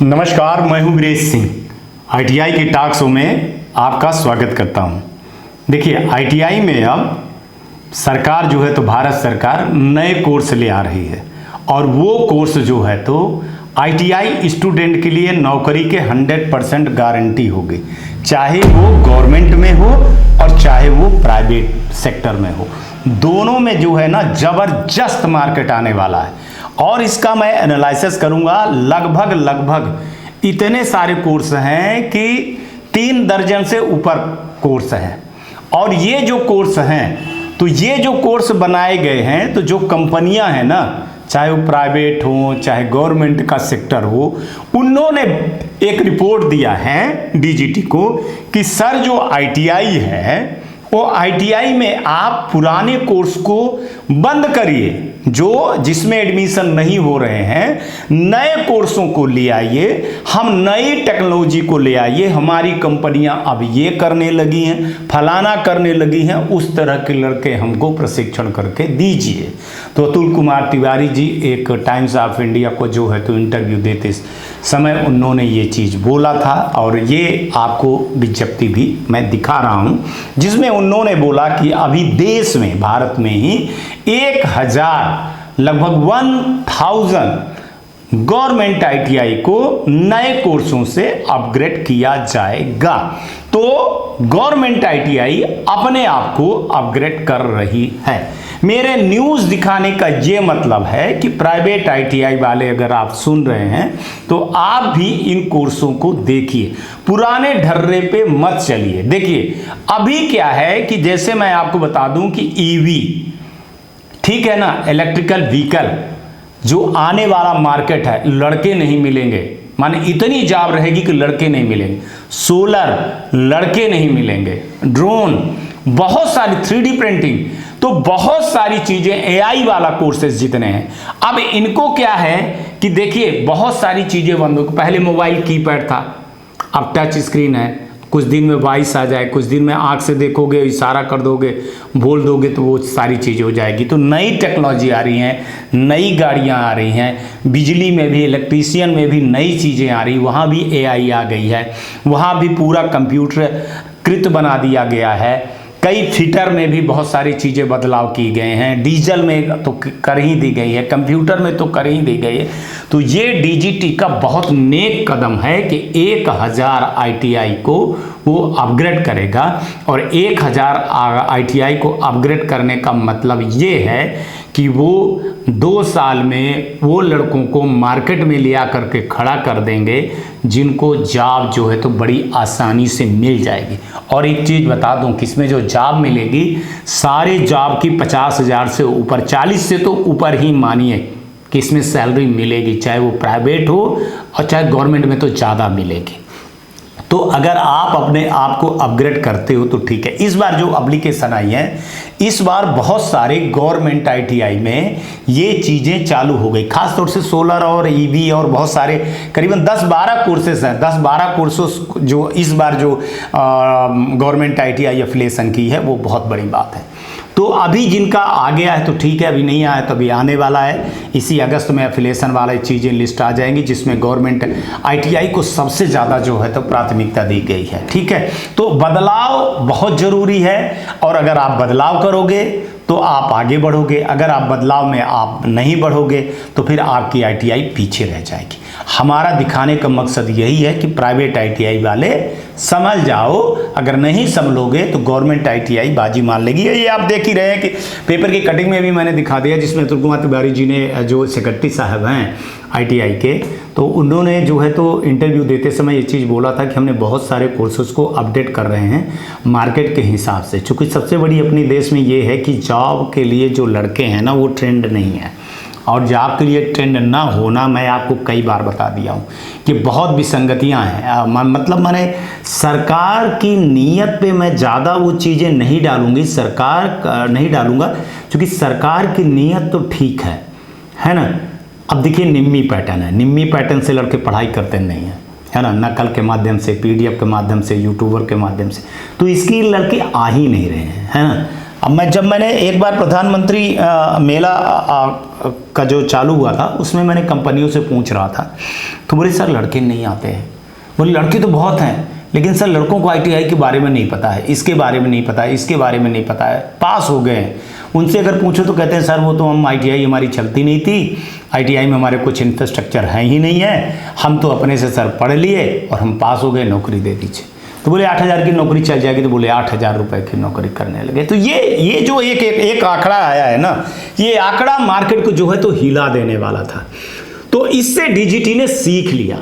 नमस्कार, मैं हूं वीरेश सिंह। आईटीआई के टॉक शो में आपका स्वागत करता हूं। देखिए, आईटीआई में अब सरकार जो है तो भारत सरकार नए कोर्स ले आ रही है और वो कोर्स जो है तो आईटीआई स्टूडेंट के लिए नौकरी के 100% गारंटी होगी, चाहे वो गवर्नमेंट में हो और चाहे वो प्राइवेट सेक्टर में हो। दोनों में जो है ना ज़बरदस्त मार्केट आने वाला है और इसका मैं एनालिसिस करूंगा। लगभग इतने सारे कोर्स हैं कि 3 दर्जन से ऊपर कोर्स हैं और ये जो कोर्स हैं तो ये जो कोर्स बनाए गए हैं तो जो कंपनियां हैं ना, चाहे वो प्राइवेट हो चाहे गवर्नमेंट का सेक्टर हो, उन्होंने एक रिपोर्ट दिया है डीजीटी को कि सर जो आईटीआई है वो आईटीआई में आप पुराने कोर्स को बंद करिए, जो जिसमें एडमिशन नहीं हो रहे हैं, नए कोर्सों को ले आइए, हम नई टेक्नोलॉजी को ले आइए। हमारी कंपनियां अब ये करने लगी हैं, फलाना करने लगी हैं, उस तरह के लड़के हमको प्रशिक्षण करके दीजिए। तो अतुल कुमार तिवारी जी एक टाइम्स ऑफ इंडिया को जो है तो इंटरव्यू देते समय उन्होंने ये चीज़ बोला था और ये आपको विज्ञप्ति भी मैं दिखा रहा हूँ, जिसमें उन्होंने बोला कि अभी देश में भारत में ही 1000 लगभग 1000 गवर्नमेंट आईटीआई को नए कोर्सों से अपग्रेड किया जाएगा। तो गवर्नमेंट आईटीआई अपने आप को अपग्रेड कर रही है। मेरे न्यूज़ दिखाने का ये मतलब है कि प्राइवेट आईटीआई वाले अगर आप सुन रहे हैं तो आप भी इन कोर्सों को देखिए, पुराने ढर्रे पे मत चलिए। देखिए अभी क्या है कि जैसे मैं आपको बता दूं कि ईवी, ठीक है ना, इलेक्ट्रिकल व्हीकल जो आने वाला मार्केट है, लड़के नहीं मिलेंगे, माने इतनी जॉब रहेगी कि लड़के नहीं मिलेंगे। सोलर लड़के नहीं मिलेंगे, ड्रोन, बहुत सारी 3D प्रिंटिंग, तो बहुत सारी चीजें, एआई वाला कोर्सेज जितने हैं, अब इनको क्या है कि देखिए बहुत सारी चीजें बंद हो। पहले मोबाइल कीपैड था, अब टच स्क्रीन है। कुछ दिन में वॉइस आ जाए, कुछ दिन में आंख से देखोगे, इशारा कर दोगे, बोल दोगे तो वो सारी चीज़ें हो जाएगी। तो नई टेक्नोलॉजी आ रही हैं, नई गाड़ियां आ रही हैं, बिजली में भी, इलेक्ट्रीशियन में भी नई चीज़ें आ रही, वहाँ भी एआई आ गई है, वहाँ भी पूरा कंप्यूटरकृत बना दिया गया है। कई फिटर में भी बहुत सारी चीज़ें बदलाव की गए हैं, डीजल में तो कर ही दी गई है, कंप्यूटर में तो कर ही दी गई है। तो ये डीजीटी का बहुत नेक कदम है कि 1000 आईटीआई को वो अपग्रेड करेगा और 1000 आईटीआई को अपग्रेड करने का मतलब ये है कि वो 2 साल में वो लड़कों को मार्केट में ले आकर के खड़ा कर देंगे जिनको जॉब जो है तो बड़ी आसानी से मिल जाएगी। और एक चीज़ बता दूं कि इसमें जो जॉब मिलेगी, सारे जॉब की 50,000 से ऊपर, 40 से तो ऊपर ही मानिए कि इसमें सैलरी मिलेगी, चाहे वो प्राइवेट हो और चाहे गवर्नमेंट में तो ज़्यादा मिलेगी। तो अगर आप अपने आप को अपग्रेड करते हो तो ठीक है। इस बार जो एप्लीकेशन आई है, इस बार बहुत सारे गवर्नमेंट आईटीआई में ये चीज़ें चालू हो गई, खासतौर से सोलर और ईवी और बहुत सारे करीबन 10-12 कोर्सेस हैं। 10-12 कोर्सेस जो इस बार जो गवर्नमेंट आईटीआई एफिलिएशन की है वो बहुत बड़ी बात है। तो अभी जिनका आ गया है तो ठीक है, अभी नहीं आया तो अभी आने वाला है। इसी अगस्त में एफिलिएशन वाली चीज़ें लिस्ट आ जाएंगी जिसमें गवर्नमेंट आईटीआई को सबसे ज़्यादा जो है तो प्राथमिकता दी गई है। ठीक है, तो बदलाव बहुत ज़रूरी है और अगर आप बदलाव करोगे तो आप आगे बढ़ोगे, अगर आप बदलाव में आप नहीं बढ़ोगे तो फिर आपकी आईटीआई पीछे रह जाएगी। हमारा दिखाने का मकसद यही है कि प्राइवेट आईटीआई वाले संभल जाओ, अगर नहीं संभलोगे तो गवर्नमेंट आईटीआई बाजी मार लेगी। ये आप देख ही रहे हैं कि पेपर की कटिंग में भी मैंने दिखा दिया, जिसमें अतुल कुमार तिवारी जी ने, जो सेक्रेटरी साहब हैं आईटीआई के, तो उन्होंने जो है तो इंटरव्यू देते समय ये चीज़ बोला था कि हमने बहुत सारे कोर्सेज को अपडेट कर रहे हैं मार्केट के हिसाब से। चूँकि सबसे बड़ी अपने देश में ये है कि जॉब के लिए जो लड़के हैं ना वो ट्रेंड नहीं है, और जॉब के लिए ट्रेंड ना होना मैं आपको कई बार बता दिया हूँ कि बहुत विसंगतियाँ हैं। मतलब मैंने सरकार की नीयत पे मैं ज़्यादा वो चीज़ें नहीं डालूँगी, सरकार नहीं डालूँगा, क्योंकि सरकार की नीयत तो ठीक है ना। अब देखिए निम्मी पैटर्न है, निम्मी पैटर्न से लड़के पढ़ाई करते नहीं हैं, है ना, नकल के माध्यम से, पीडीएफ के माध्यम से, यूट्यूबर के माध्यम से, तो इसकी लड़के आ ही नहीं रहे हैं, है ना। अब जब मैंने एक बार प्रधानमंत्री मेला का जो चालू हुआ था, उसमें मैंने कंपनियों से पूछ रहा था, तो बोले सर लड़के नहीं आते हैं। बोले लड़के तो बहुत हैं, लेकिन सर लड़कों को आईटीआई के बारे में नहीं पता है, इसके बारे में नहीं पता है, इसके बारे में नहीं पता है, पास हो गए हैं। उनसे अगर पूछो तो कहते हैं सर वो तो हम आईटीआई हमारी चलती नहीं थी, आईटीआई में हमारे कुछ इंफ्रास्ट्रक्चर है ही नहीं है, हम तो अपने से सर पढ़ लिए और हम पास हो गए, नौकरी दे दीजिए। तो बोले 8,000 की नौकरी चल जाएगी, तो बोले 8,000 रुपए की नौकरी करने लगे। तो ये जो एक आंकड़ा आया है ना, ये आंकड़ा मार्केट को जो है तो हिला देने वाला था। तो इससे डीजीटी ने सीख लिया,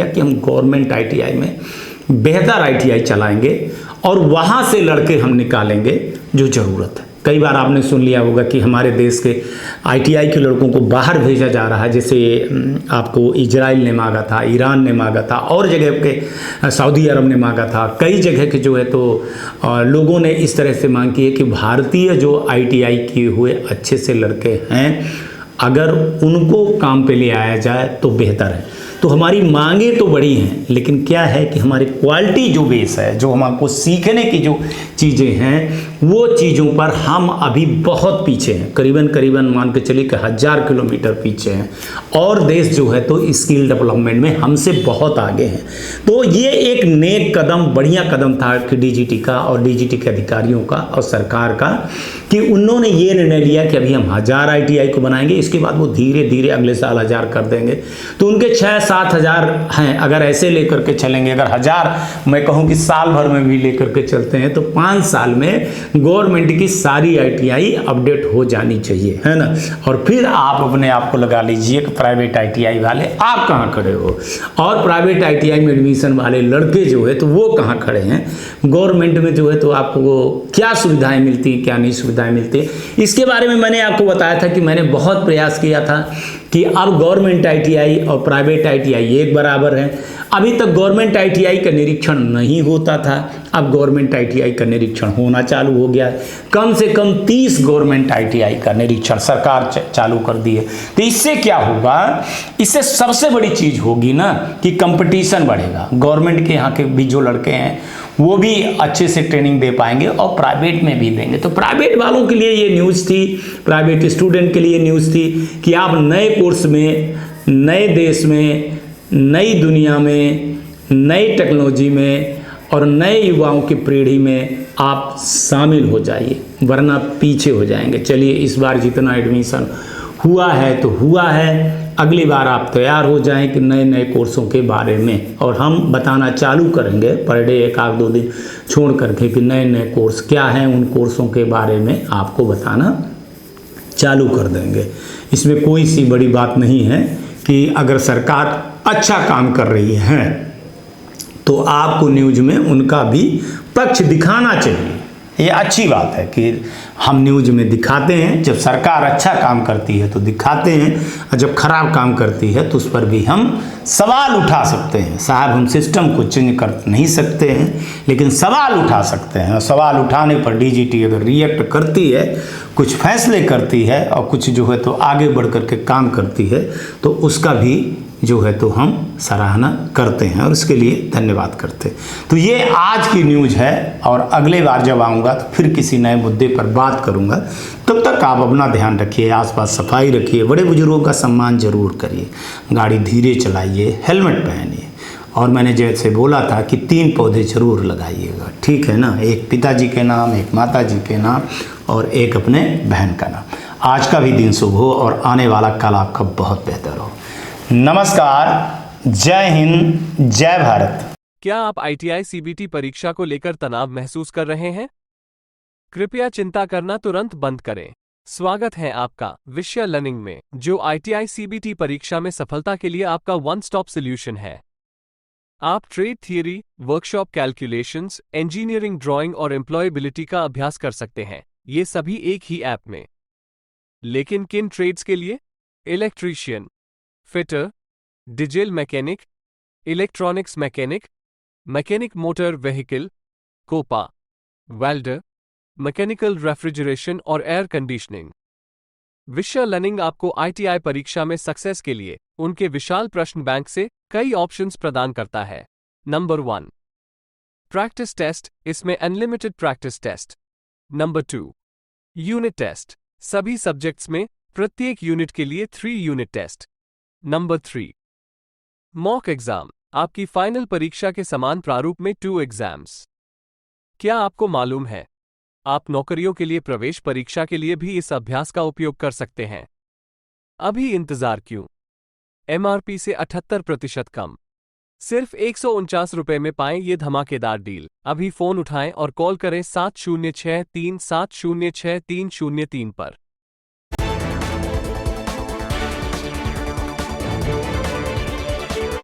कि हम गवर्नमेंट आईटीआई में बेहतर आईटीआई चलाएंगे और वहां से लड़के हम निकालेंगे जो जरूरत है। कई बार आपने सुन लिया होगा कि हमारे देश के आईटीआई के लड़कों को बाहर भेजा जा रहा है, जैसे आपको इजराइल ने मांगा था, ईरान ने मांगा था, और जगह के सऊदी अरब ने मांगा था, कई जगह के जो है तो लोगों ने इस तरह से मांग की है कि भारतीय जो आईटीआई किए हुए अच्छे से लड़के हैं, अगर उनको काम पे ले आया जाए तो बेहतर है। तो हमारी मांगे तो बड़ी हैं, लेकिन क्या है कि हमारी क्वालिटी जो बेस है, जो हमको सीखने की जो चीज़ें हैं, वो चीज़ों पर हम अभी बहुत पीछे हैं। करीबन मान के चलिए कि 1000 किलोमीटर पीछे हैं, और देश जो है तो स्किल डेवलपमेंट में हमसे बहुत आगे हैं। तो ये एक नेक कदम, बढ़िया कदम था कि डीजीटी का और डीजीटी के अधिकारियों का और सरकार का, कि उन्होंने ये निर्णय लिया कि अभी हम 1000 आईटीआई को बनाएंगे, इसके बाद वो धीरे धीरे अगले साल 1000 कर देंगे। तो उनके 6-7 हज़ार हैं, अगर ऐसे लेकर के चलेंगे, अगर 1000 मैं कहूँ कि साल भर में भी लेकर के चलते हैं, तो 5 साल में गवर्नमेंट की सारी आईटीआई अपडेट हो जानी चाहिए, है ना। और फिर आप अपने आप को लगा लीजिए कि प्राइवेट आईटीआई वाले आप कहाँ खड़े हो, और प्राइवेट आईटीआई में एडमिशन वाले लड़के जो है तो वो कहाँ खड़े हैं। गवर्नमेंट में जो है तो आपको क्या सुविधाएं मिलती हैं, क्या नहीं सुविधाएं मिलती हैं, इसके बारे में मैंने आपको बताया था कि मैंने बहुत प्रयास किया था कि अब गवर्नमेंट आईटीआई और प्राइवेट आईटीआई एक बराबर है। अभी तक गवर्नमेंट आईटीआई का निरीक्षण नहीं होता था, अब गवर्नमेंट आईटीआई का निरीक्षण होना चालू हो गया है। कम से कम 30 गवर्नमेंट आईटीआई का निरीक्षण सरकार चालू कर दी है। तो इससे क्या होगा, इससे सबसे बड़ी चीज होगी ना कि कंपटीशन बढ़ेगा। गवर्नमेंट के यहाँ के भी जो लड़के हैं वो भी अच्छे से ट्रेनिंग दे पाएंगे और प्राइवेट में भी देंगे। तो प्राइवेट वालों के लिए ये न्यूज़ थी, प्राइवेट स्टूडेंट के लिए न्यूज़ थी कि आप नए कोर्स में, नए देश में, नई दुनिया में, नई टेक्नोलॉजी में और नए युवाओं की पीढ़ी में आप शामिल हो जाइए, वरना पीछे हो जाएंगे। चलिए इस बार जितना एडमिशन हुआ है तो हुआ है, अगली बार आप तैयार हो जाएं कि नए नए कोर्सों के बारे में, और हम बताना चालू करेंगे पर डे 1-2 दिन छोड़ करके कि नए नए कोर्स क्या हैं, उन कोर्सों के बारे में आपको बताना चालू कर देंगे। इसमें कोई सी बड़ी बात नहीं है कि अगर सरकार अच्छा काम कर रही है तो आपको न्यूज़ में उनका भी पक्ष दिखाना चाहिए। ये अच्छी बात है कि हम न्यूज़ में दिखाते हैं, जब सरकार अच्छा काम करती है तो दिखाते हैं, और जब खराब काम करती है तो उस पर भी हम सवाल उठा सकते हैं। साहब हम सिस्टम को चेंज कर नहीं सकते हैं, लेकिन सवाल उठा सकते हैं, और सवाल उठाने पर डीजीटी अगर रिएक्ट करती है, कुछ फैसले करती है और कुछ जो है तो आगे बढ़ कर के काम करती है, तो उसका भी जो है तो हम सराहना करते हैं और उसके लिए धन्यवाद करते हैं। तो ये आज की न्यूज़ है, और अगले बार जब आऊँगा तो फिर किसी नए मुद्दे पर बात करूँगा। तब तक आप अपना ध्यान रखिए, आसपास सफाई रखिए, बड़े बुजुर्गों का सम्मान जरूर करिए, गाड़ी धीरे चलाइए, हेलमेट पहनिए, और मैंने जैसे बोला था कि 3 पौधे जरूर लगाइएगा, ठीक है ना। एक पिताजी के नाम, एक माता जी के नाम और एक अपने बहन का नाम। आज का भी दिन शुभ हो और आने वाला कल आपका बहुत बेहतर हो। नमस्कार, जय हिंद, जय भारत। क्या आप आईटीआई सीबीटी परीक्षा को लेकर तनाव महसूस कर रहे हैं? कृपया चिंता करना तुरंत बंद करें। स्वागत है आपका विषय लर्निंग में, जो आईटीआई सीबीटी परीक्षा में सफलता के लिए आपका वन स्टॉप सॉल्यूशन है। आप trade theory, workshop calculations, engineering drawing और एम्प्लॉयबिलिटी का अभ्यास कर सकते हैं, ये सभी एक ही ऐप में। लेकिन किन ट्रेड्स के लिए? Electrician, fitter, diesel mechanic, electronics mechanic, mechanic motor vehicle, COPA, welder, mechanical refrigeration और एयर कंडीशनिंग। विषय लर्निंग आपको आईटीआई परीक्षा में सक्सेस के लिए उनके विशाल प्रश्न बैंक से कई ऑप्शंस प्रदान करता है। Number 1, practice test. इसमें unlimited practice test, number 2, unit test, सभी सब्जेक्ट्स में प्रत्येक यूनिट के लिए 3 unit test. Number 3, mock exam, आपकी फाइनल परीक्षा के समान प्रारूप में 2 एग्जाम्स। क्या आपको मालूम है, आप नौकरियों के लिए प्रवेश परीक्षा के लिए भी इस अभ्यास का उपयोग कर सकते हैं। अभी इंतजार क्यों? MRP से 78% कम, सिर्फ 149 रुपए में पाएं ये धमाकेदार डील। अभी फोन उठाएं और कॉल करें 7063706303 पर।